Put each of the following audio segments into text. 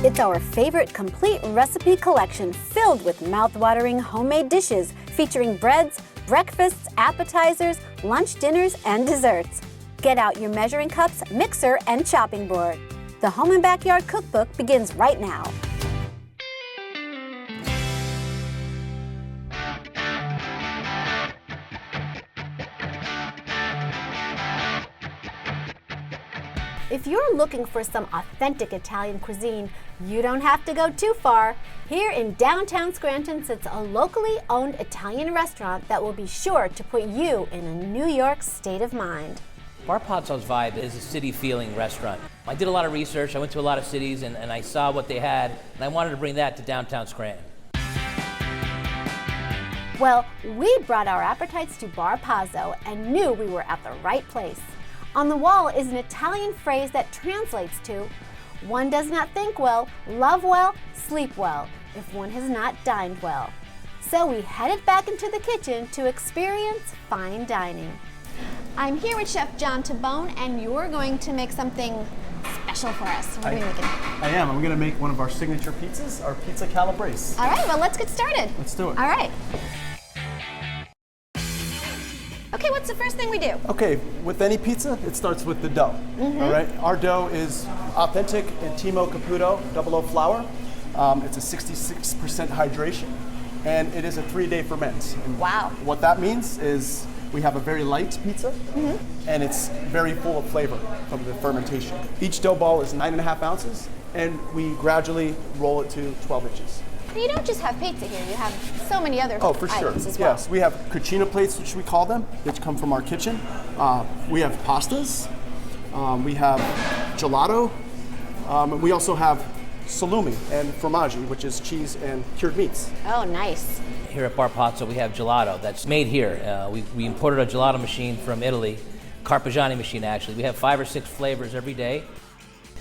It's our favorite complete recipe collection filled with mouth-watering homemade dishes featuring breads, breakfasts, appetizers, lunch dinners, and desserts. Get out your measuring cups, mixer, and chopping board. The Home and Backyard Cookbook begins right now. If you're looking for some authentic Italian cuisine, you don't have to go too far. Here in downtown Scranton sits a locally owned Italian restaurant that will be sure to put you in a New York state of mind. Bar Pozzo's vibe is a city-feeling restaurant. I did a lot of research, I went to a lot of cities, and I saw what they had, and I wanted to bring that to downtown Scranton. Well, we brought our appetites to Bar Pozzo and knew we were at the right place. On the wall is an Italian phrase that translates to, "One does not think well, love well, sleep well, if one has not dined well." So we headed back into the kitchen to experience fine dining. I'm here with Chef John Tabone, and you're going to make something special for us. What are we making? I am. I'm going to make one of our signature pizzas, our pizza calabrese. All right, well, let's get started. Let's do it. All right. Okay, what's the first thing we do? Okay, with any pizza, it starts with the dough. All right, our dough is authentic Intimo Caputo 00 flour. It's a 66% hydration, and it is a 3-day ferment. And Wow. what that means is we have a very light pizza, and it's very full of flavor from the fermentation. Each dough ball is 9.5 ounces, and we gradually roll it to 12 inches. You don't just have pizza here, you have so many other For sure. items as well. Yes, we have cucina plates, which we call them, which come from our kitchen. We have pastas. We have gelato. We also have salumi and formaggi, which is cheese and cured meats. Oh, nice. Here at Bar Pozzo, we have gelato that's made here. We imported a gelato machine from Italy, Carpigiani machine actually. We have 5 or 6 flavors every day.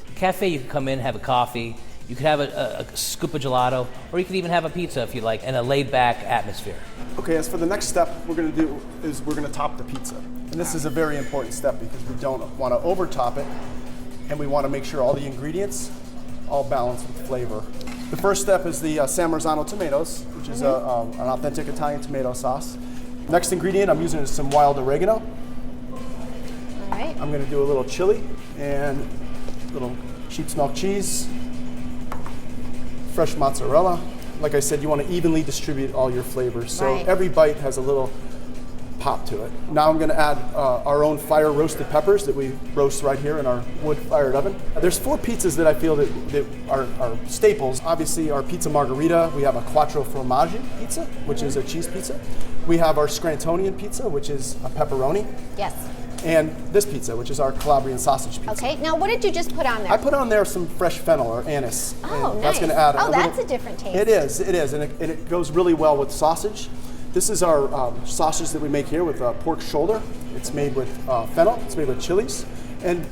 The cafe, you can come in, have a coffee. You could have a scoop of gelato, or you could even have a pizza if you like, in a laid-back atmosphere. Okay, as for the next step, we're going to do is we're going to top the pizza. And this is a very important step because we don't want to over top it, and we want to make sure all the ingredients all balance with flavor. The first step is the San Marzano tomatoes, which is an authentic Italian tomato sauce. Next ingredient I'm using is some wild oregano. All right. I'm going to do a little chili and a little sheep's milk cheese. Fresh mozzarella. Like I said, you want to evenly distribute all your flavors, so every bite has a little pop to it. Now I'm going to add our own fire roasted peppers that we roast right here in our wood-fired oven. There's 4 pizzas that I feel that are staples. Obviously, our pizza margherita. We have a quattro formaggi pizza, which is a cheese pizza. We have our Scrantonian pizza, which is a pepperoni. Yes. And this pizza, which is our Calabrian sausage pizza. Okay, now what did you just put on there? I put on there some fresh fennel or anise. Oh, nice. That's going to add that's a different taste. It is, and it goes really well with sausage. This is our sausage that we make here with pork shoulder. It's made with fennel, it's made with chilies, and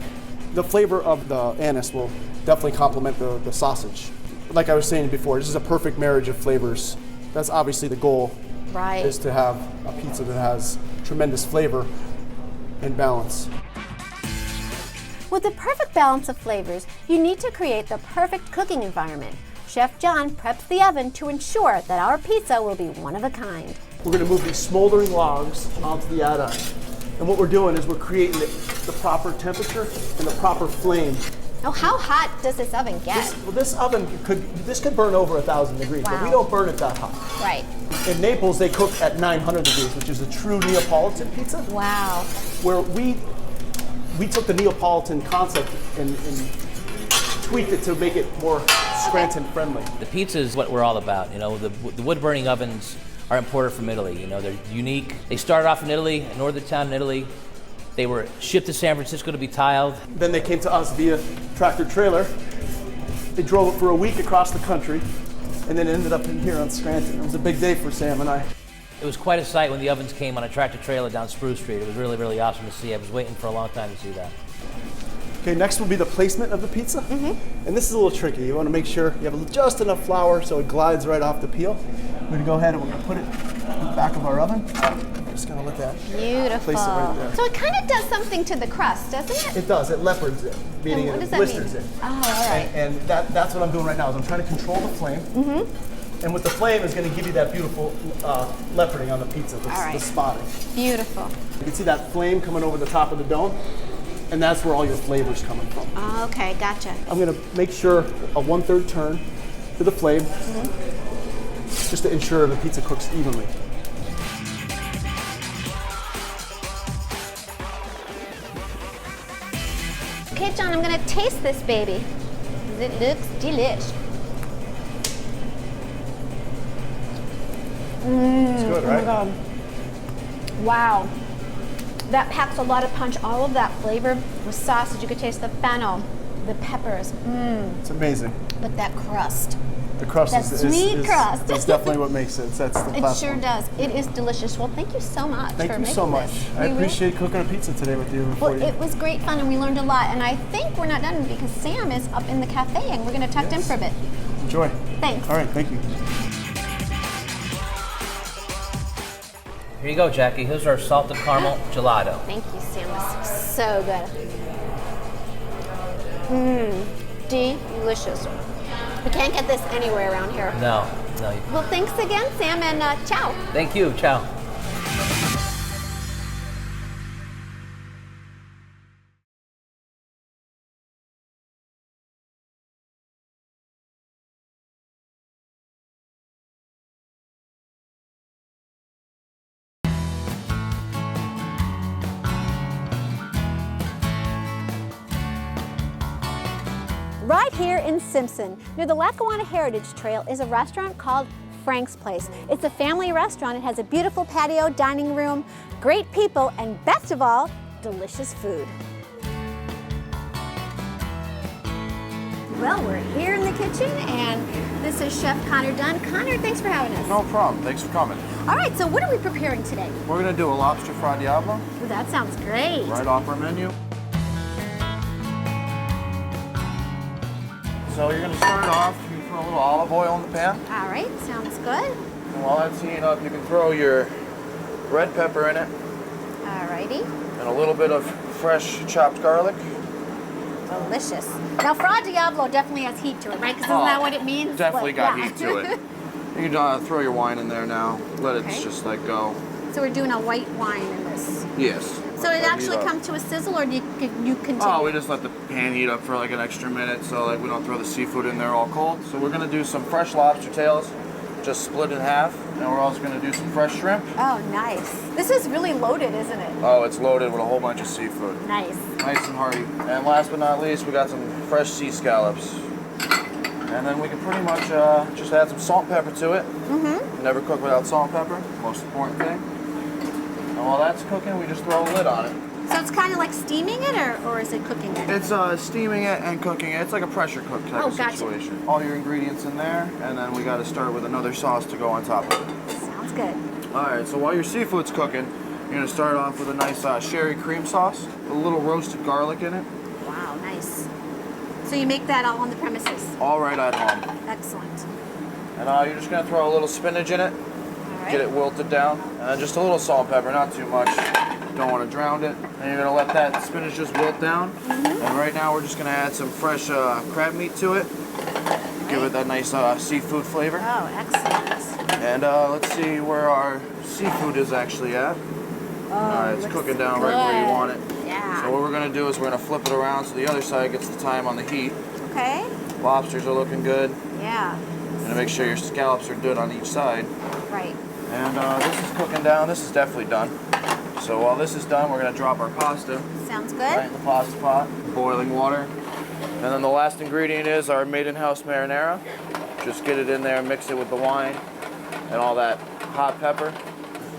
the flavor of the anise will definitely complement the sausage. Like I was saying before, this is a perfect marriage of flavors. That's obviously the goal, is to have a pizza that has tremendous flavor and balance. With the perfect balance of flavors, you need to create the perfect cooking environment. Chef John preps the oven to ensure that our pizza will be one of a kind. We're going to move these smoldering logs onto the andiron. And what we're doing is we're creating the proper temperature and the proper flame. Oh, how hot does this oven get? This oven could burn over 1,000 degrees, but we don't burn it that hot. Right. In Naples, they cook at 900 degrees, which is a true Neapolitan pizza. Wow. Where we took the Neapolitan concept and tweaked it to make it more Scranton friendly. The pizza is what we're all about. You know, the wood-burning ovens are imported from Italy. You know, they're unique. They started off in Italy, a northern town in Italy. They were shipped to San Francisco to be tiled. Then they came to us via tractor trailer. They drove it for a week across the country, and then ended up in here on Scranton. It was a big day for Sam and I. It was quite a sight when the ovens came on a tractor trailer down Spruce Street. It was really, really awesome to see. I was waiting for a long time to see that. Okay, next will be the placement of the pizza. And this is a little tricky. You want to make sure you have just enough flour so it glides right off the peel. We're going to go ahead and we're going to put it in the back of our oven. just gonna let that Beautiful. place it right there. So it kind of does something to the crust, doesn't it? It does. It leopards it, meaning And what it does that blisters mean? it. Oh, all right. And that's what I'm doing right now. Is I'm trying to control the flame. Mm-hmm. And with the flame is going to give you that beautiful leoparding on the pizza, the spotting. Beautiful. You can see that flame coming over the top of the dome, and that's where all your flavor's coming from. Okay, gotcha. I'm going to make sure a 1/3 turn to the flame, just to ensure the pizza cooks evenly. Okay, John, I'm gonna taste this baby. It looks delish. It's good, right? Oh my God. Wow. That packs a lot of punch. All of that flavor with sausage. You could taste the fennel, the peppers. It's amazing. But that crust. The crust That sweet crust. That's definitely what makes it. That's the It platform. sure does. It is delicious. Well, thank you so much Thank for you making so much. this. I appreciate cooking a pizza today with you. Well, it was great fun and we learned a lot. And I think we're not done because Sam is up in the cafe and we're going to tuck in for a bit. Enjoy. Thanks. All right, thank you. Here you go, Jackie. Here's our salted caramel gelato. Thank you, Sam. This is so good. Delicious. We can't get this anywhere around here. No. Well, thanks again, Sam, and ciao. Thank you. Ciao. Right here in Simpson, near the Lackawanna Heritage Trail, is a restaurant called Frank's Place. It's a family restaurant. It has a beautiful patio, dining room, great people, and best of all, delicious food. Well, we're here in the kitchen, and this is Chef Connor Dunn. Connor, thanks for having us. No problem. Thanks for coming. All right, so what are we preparing today? We're going to do a lobster fra diavolo Well, that sounds great. right off our menu. So you're going to start off, you can throw a little olive oil in the pan. All right, sounds good. And while that's heating up, you can throw your red pepper in it All righty, and a little bit of fresh chopped garlic. delicious. Now, Fra Diavolo definitely has heat to it, right? Because isn't that what it means? Definitely Like, got yeah. heat to it. You can throw your wine in there now. Let it Okay. just like go. So we're doing a white wine in this. Yes. So it actually comes to a sizzle, or do you continue? Oh, we just let the pan heat up for like an extra minute so like we don't throw the seafood in there all cold. So we're gonna do some fresh lobster tails, just split in half, and we're also gonna do some fresh shrimp. Oh, nice. This is really loaded, isn't it? Oh, it's loaded with a whole bunch of seafood. Nice. Nice and hearty. And last but not least, we got some fresh sea scallops. And then we can pretty much just add some salt and pepper to it. Mm-hmm. Never cook without salt and pepper, most important thing. And while that's cooking, we just throw a lid on it. So it's kind of like steaming it, or is it cooking it? It's steaming it and cooking it. It's like a pressure cook type of gotcha. situation. All your ingredients in there, and then we got to start with another sauce to go on top of it. Sounds good. All right, so while your seafood's cooking, you're gonna start off with a nice sherry cream sauce, with a little roasted garlic in it. Wow, nice. So you make that all on the premises? All right at home. Excellent. And you're just gonna throw a little spinach in it, All right. get it wilted down, and just a little salt and pepper, not too much. Don't want to drown it. And you're gonna let that spinach just wilt down. And right now we're just gonna add some fresh crab meat to it. Give it that nice seafood flavor. Oh, excellent. And let's see where our seafood is actually at. It's looks cooking down right where you good. want it. Yeah. So what we're gonna do is we're gonna flip it around so the other side gets the time on the heat. Okay. Lobsters are looking good. Yeah. And make sure your scallops are good on each side. Right. And this is cooking down. This is definitely done. So while this is done, we're gonna drop our pasta Sounds right good. in the pasta pot, boiling water. And then the last ingredient is our made-in-house marinara. Just get it in there, mix it with the wine and all that hot pepper.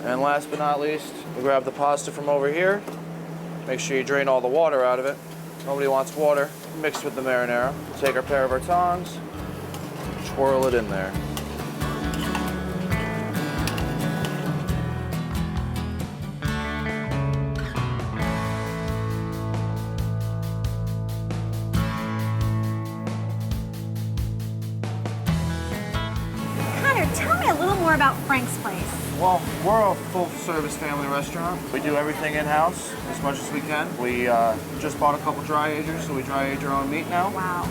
And last but not least, we grab the pasta from over here. Make sure you drain all the water out of it. Nobody wants water mixed with the marinara. Take our pair of our tongs, twirl it in there. Connor, tell me a little more about Frank's Place. Well, we're a full-service family restaurant. We do everything in-house as much as we can. We just bought a couple dry agers, so we dry age our own meat now. Wow.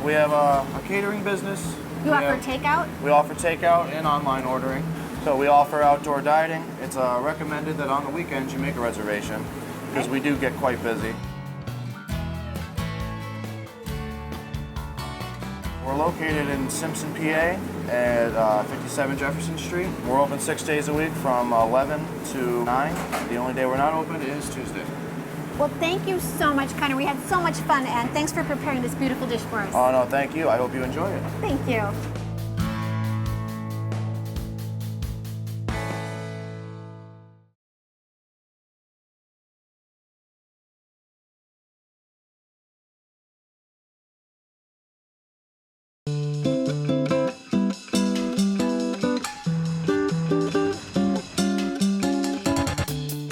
We have a catering business. You offer takeout? We offer takeout and online ordering. So we offer outdoor dining. It's recommended that on the weekends you make a reservation because we do get quite busy. We're located in Simpson, PA at 57 Jefferson Street. We're open 6 days a week from 11 to 9. The only day we're not open is Tuesday. Well, thank you so much, Connor. We had so much fun, and thanks for preparing this beautiful dish for us. Oh, no, thank you. I hope you enjoy it. Thank you.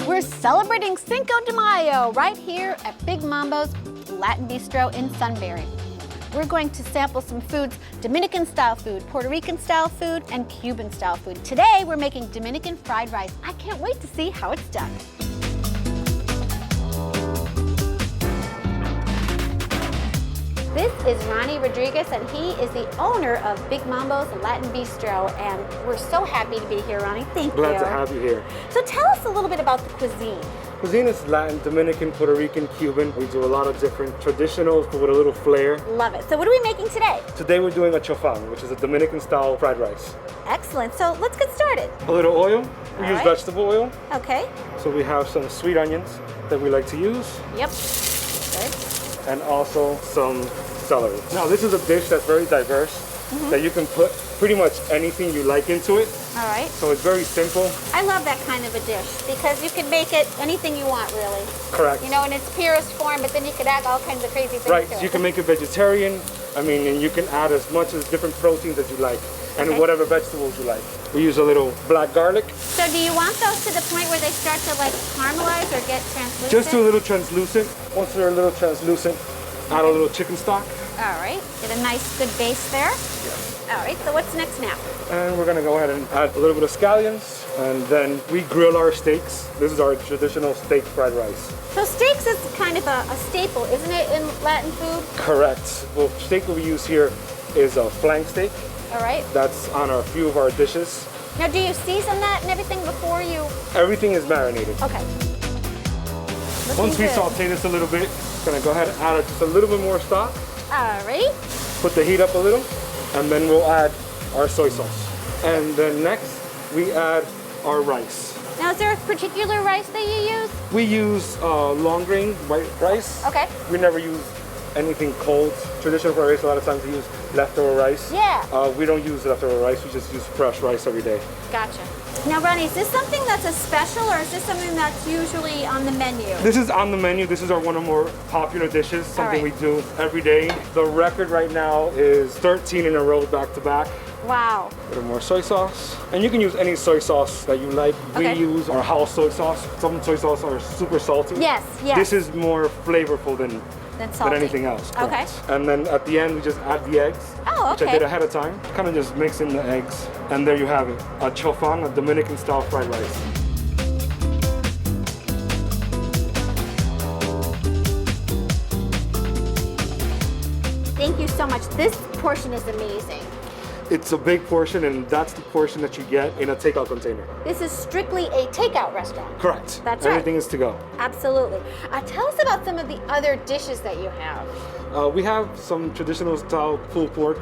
We're celebrating Cinco de Mayo right here at Big Mambo's Latin Bistro in Sunbury. We're going to sample some foods, Dominican-style food, Puerto Rican-style food, and Cuban-style food. Today, we're making Dominican fried rice. I can't wait to see how it's done. This is Ronnie Rodriguez, and he is the owner of Big Mambo's Latin Bistro, and we're so happy to be here, Ronnie. Thank you. Glad to have you here. So tell us a little bit about the cuisine. Cuisine is Latin, Dominican, Puerto Rican, Cuban. We do a lot of different traditionals, but with a little flair. Love it. So what are we making today? Today we're doing a chofan, which is a Dominican-style fried rice. Excellent. So let's get started. A little oil. We All use right. vegetable oil. Okay. So we have some sweet onions that we like to use, Yep. Good. and also some celery. Now this is a dish that's very diverse, that you can put pretty much anything you like into it. All right. So it's very simple. I love that kind of a dish because you can make it anything you want, really. Correct. You know, in its purest form, but then you could add all kinds of crazy things Right, to so it. you can make it vegetarian. I mean, and you can add as much as different proteins as you like, and Okay. whatever vegetables you like. We use a little black garlic, So do you want those to the point where they start to like caramelize or get translucent? just to a little translucent. Once they're a little translucent, add a little chicken stock, All right. Get a nice good base there. All right. So what's next now? and we're gonna go ahead and add a little bit of scallions, and then we grill our steaks. This is our traditional steak fried rice. So steaks is kind of a staple, isn't it, in Latin food? Correct. Well, steak that we use here is a flank steak. All right. That's on a few of our dishes. Now, do you season that and everything before you? Everything is marinated. Okay. Once we Looking good. saute this a little bit, gonna go ahead and add just a little bit more stock. All right. Put the heat up a little, and then we'll add our soy sauce. And then next, we add our rice. Now, is there a particular rice that you use? We use long grain white rice. Okay. We never use anything cold. Traditional fried rice, a lot of times we use leftover rice. Yeah. We don't use leftover rice, we just use fresh rice every day. Gotcha. Now, Ronnie, is this something that's a special or is this something that's usually on the menu? This is on the menu. This is one of our more popular dishes, something right. we do every day. The record right now is 13 in a row back to back. Wow. A little more soy sauce. And you can use any soy sauce that you like. Okay. We use our house soy sauce. Some soy sauce are super salty. Yes, yes. This is more flavorful than salty. anything else. Okay. Correct. And then at the end, we just add the eggs. Oh, Which I okay. did ahead of time. Kind of just mix in the eggs. And there you have it. A chofan, a Dominican style fried rice. Thank you so much. This portion is amazing. It's a big portion, and that's the portion that you get in a takeout container. This is strictly a takeout restaurant. Correct. That's right. Everything is to go. Absolutely. Tell us about some of the other dishes that you have. We have some traditional style pulled pork,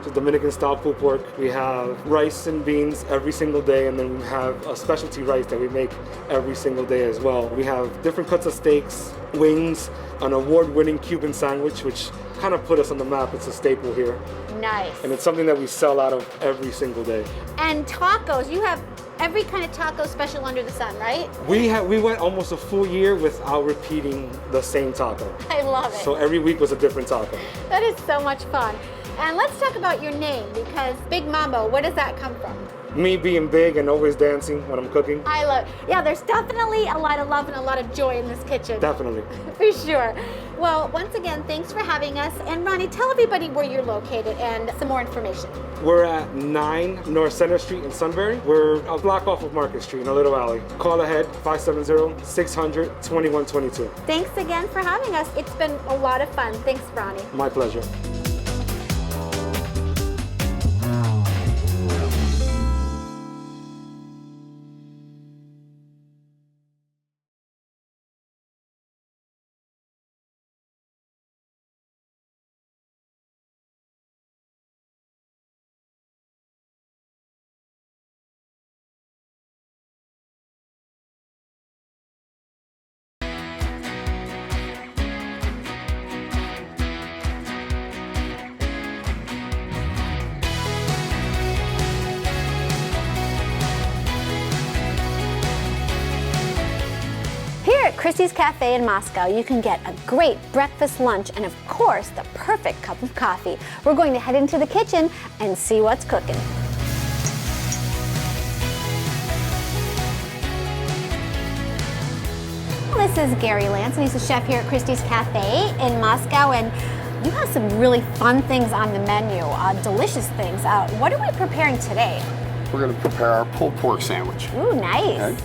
so Dominican style pulled pork. We have rice and beans every single day, and then we have a specialty rice that we make every single day as well. We have different cuts of steaks, wings, an award-winning Cuban sandwich, which kind of put us on the map. It's a staple here, Nice. and it's something that we sell out of every single day. And tacos. You have every kind of taco special under the sun, right? We went almost a full year without repeating the same taco. I love it. So every week was a different taco. That is so much fun. And let's talk about your name because Big Mambo, where does that come from? me being big and always dancing when I'm cooking. I love, yeah, there's definitely a lot of love and a lot of joy in this kitchen. Definitely. For sure. Well, once again, thanks for having us. And Ronnie, tell everybody where you're located and some more information. We're at 9 North Center Street in Sunbury. We're a block off of Market Street in a little alley. Call ahead, 570-600-2122. Thanks again for having us. It's been a lot of fun. Thanks, Ronnie. My pleasure. Here at Christie's Cafe in Moscow, you can get a great breakfast, lunch, and of course, the perfect cup of coffee. We're going to head into the kitchen and see what's cooking. This is Gary Lance, and he's a chef here at Christie's Cafe in Moscow, and you have some really fun things on the menu, delicious things. What are we preparing today? We're going to prepare our pulled pork sandwich. Ooh, nice. Okay.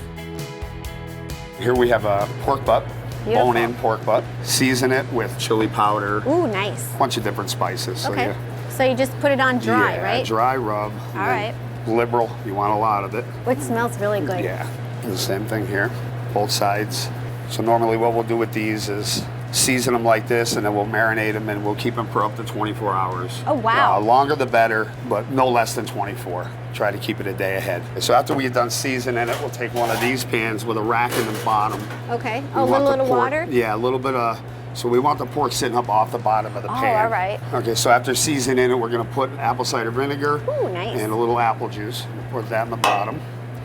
Here we have a pork butt, Beautiful. bone-in pork butt. Season it with chili powder, Ooh, nice. a bunch of different spices. Okay. So So you just put it on dry, yeah, right? dry rub. All right. Liberal, you want a lot of it. Which smells really good. Yeah. And the same thing here, both sides. So normally what we'll do with these is season them like this, and then we'll marinate them, and we'll keep them for up to 24 hours. Oh, wow. Longer the better, but no less than 24. Try to keep it a day ahead. So after we get done seasoning it, we'll take one of these pans with a rack in the bottom. Okay. We Oh, a want the little pork- water? Yeah, a little bit of, so we want the pork sitting up off the bottom of the pan. all right. Okay, so after seasoning it, we're gonna put apple cider vinegar Ooh, nice. and a little apple juice. We'll put that in the bottom.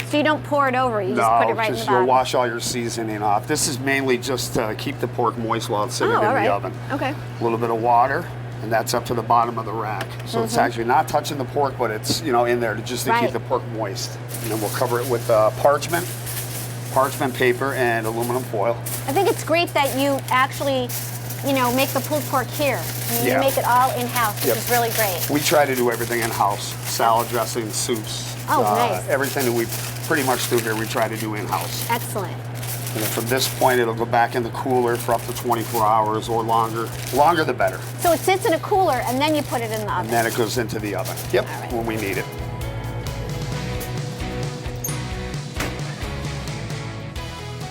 So you don't pour it over, you just put it right in the just bottom. you'll wash all your seasoning off. This is mainly just to keep the pork moist while it's sitting Oh, in all right. the oven. Okay. A little bit of water, and that's up to the bottom of the rack. So it's actually not touching the pork, but it's in there just to Right. keep the pork moist. And then we'll cover it with parchment paper, and aluminum foil. I think it's great that you actually, make the pulled pork here. I mean, Yeah. You make it all in-house, which Yep. is really great. We try to do everything in-house. Salad dressing, soups. Oh, nice. Everything that we pretty much do here, we try to do in-house. Excellent. And then from this point, it'll go back in the cooler for up to 24 hours or longer. Longer the better. So it sits in a cooler, and then you put it in the oven. And then it goes into the oven. Yep, All right. when we need it.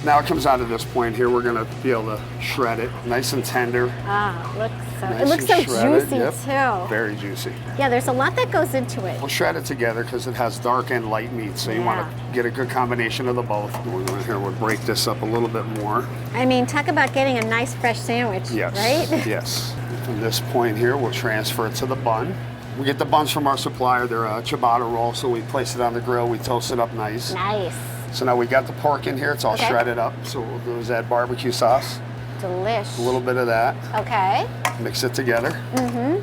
Now it comes out to this point here, we're gonna be able to shred it nice and tender. Ah, Nice it looks so and shredded. juicy, Yep. too. Very juicy. Yeah, there's a lot that goes into it. We'll shred it together because it has dark and light meat, so you want Yeah. to get a good combination of the both. We're going here, we'll break this up a little bit more. I mean, talk about getting a nice fresh sandwich, Yes. right? Yes. From this point here, we'll transfer it to the bun. We get the buns from our supplier. They're a ciabatta roll, so we place it on the grill. We toast it up nice. Nice. So now we got the pork in here. It's all Okay. shredded up. So what we'll do is add barbecue sauce, Delish. a little bit of that, Okay. mix it together. Mm-hmm.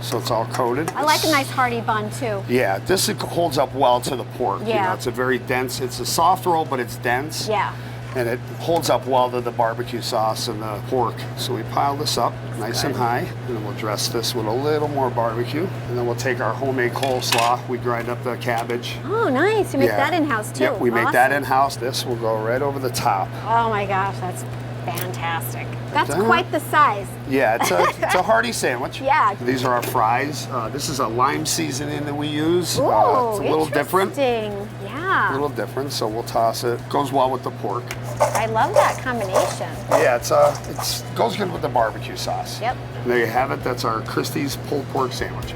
So it's all coated. I like a nice hearty bun, too. Yeah, this holds up well to the pork. Yeah. It's a very dense, it's a soft roll, but it's dense. Yeah. And it holds up well to the barbecue sauce and the pork. So we pile this up nice and high, and then we'll dress this with a little more barbecue. And then we'll take our homemade coleslaw. We grind up the cabbage. Oh, nice. You make Yeah. that in-house, too. Yep, we make that Awesome. in-house. This will go right over the top. Oh, my gosh, that's fantastic. That's Uh-huh. quite the size. Yeah, it's a hearty sandwich. Yeah. These are our fries. This is a lime seasoning that we use. Ooh, It's a little different. interesting. Yeah. A little different, so we'll toss it. Goes well with the pork. I love that combination. Yeah, it's goes good with the barbecue sauce. Yep. And there you have it. That's our Christie's pulled pork sandwich.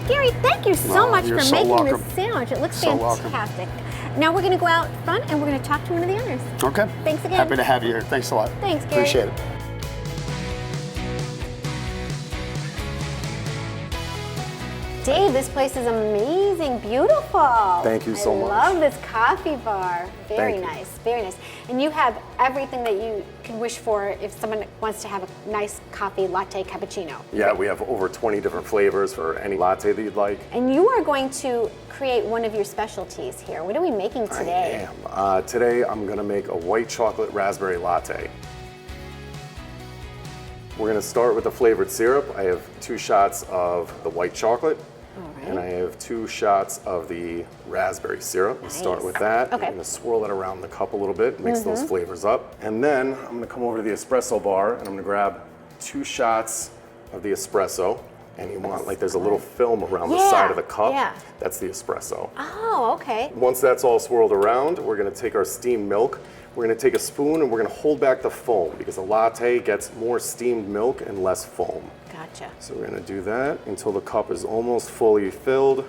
Gary, thank you so Oh, much you're for so making welcome. this sandwich. It looks So welcome. fantastic. Now we're going to go out front and we're going to talk to one of the owners. Okay. Thanks again. Happy to have you here. Thanks a lot. Thanks, Gary. Appreciate it. Dave, this place is amazing, beautiful. Thank you so much. I love this coffee bar. Very Thank you. nice, very nice. And you have everything that you can wish for if someone wants to have a nice coffee, latte, cappuccino. Yeah, we have over 20 different flavors for any latte that you'd like. And you are going to create one of your specialties here. What are we making today? I am. Today I'm going to make a white chocolate raspberry latte. We're going to start with the flavored syrup. I have 2 shots of the white chocolate. And I have 2 shots of the raspberry syrup. We'll start with that. Okay. I'm going to swirl it around the cup a little bit, mix those flavors up. And then I'm going to come over to the espresso bar and I'm going to grab 2 shots of the espresso. And you want, like, there's a little film around the side of the cup. Yeah. That's the espresso. Oh, okay. Once that's all swirled around, we're going to take our steamed milk. We're going to take a spoon and we're going to hold back the foam because a latte gets more steamed milk and less foam. Gotcha. So we're going to do that until the cup is almost fully filled.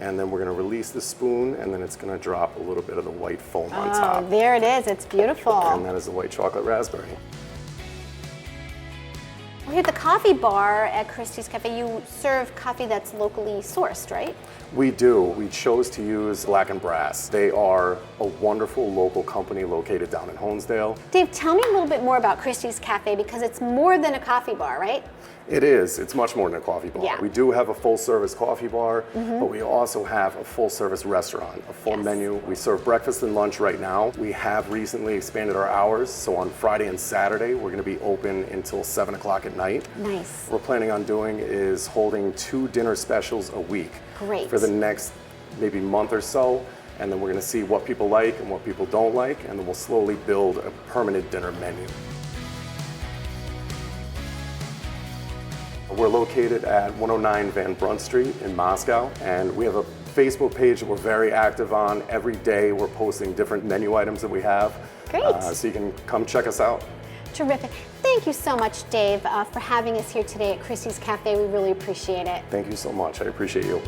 And then we're going to release the spoon and then it's going to drop a little bit of the white foam on top. Oh, there it is. It's beautiful. And that is the white chocolate raspberry. We're here at the coffee bar at Christie's Cafe. You serve coffee that's locally sourced, right? We do. We chose to use Black and Brass. They are a wonderful local company located down in Honesdale. Dave, tell me a little bit more about Christie's Cafe because it's more than a coffee bar, right? It is. It's much more than a coffee bar. Yeah. We do have a full-service coffee bar, but we also have a full-service restaurant, a full menu. We serve breakfast and lunch right now. We have recently expanded our hours, so on Friday and Saturday, we're going to be open until 7 o'clock at night. Nice. What we're planning on doing is holding 2 dinner specials a week. Great. For the next maybe month or so, and then we're going to see what people like and what people don't like, and then we'll slowly build a permanent dinner menu. We're located at 109 Van Brunt Street in Moscow, and we have a Facebook page that we're very active on. Every day we're posting different menu items that we have. Great. So you can come check us out. Terrific. Thank you so much, Dave, for having us here today at Christie's Cafe. We really appreciate it. Thank you so much. I appreciate you.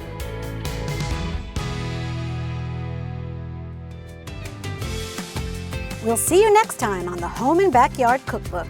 We'll see you next time on the Home and Backyard Cookbook.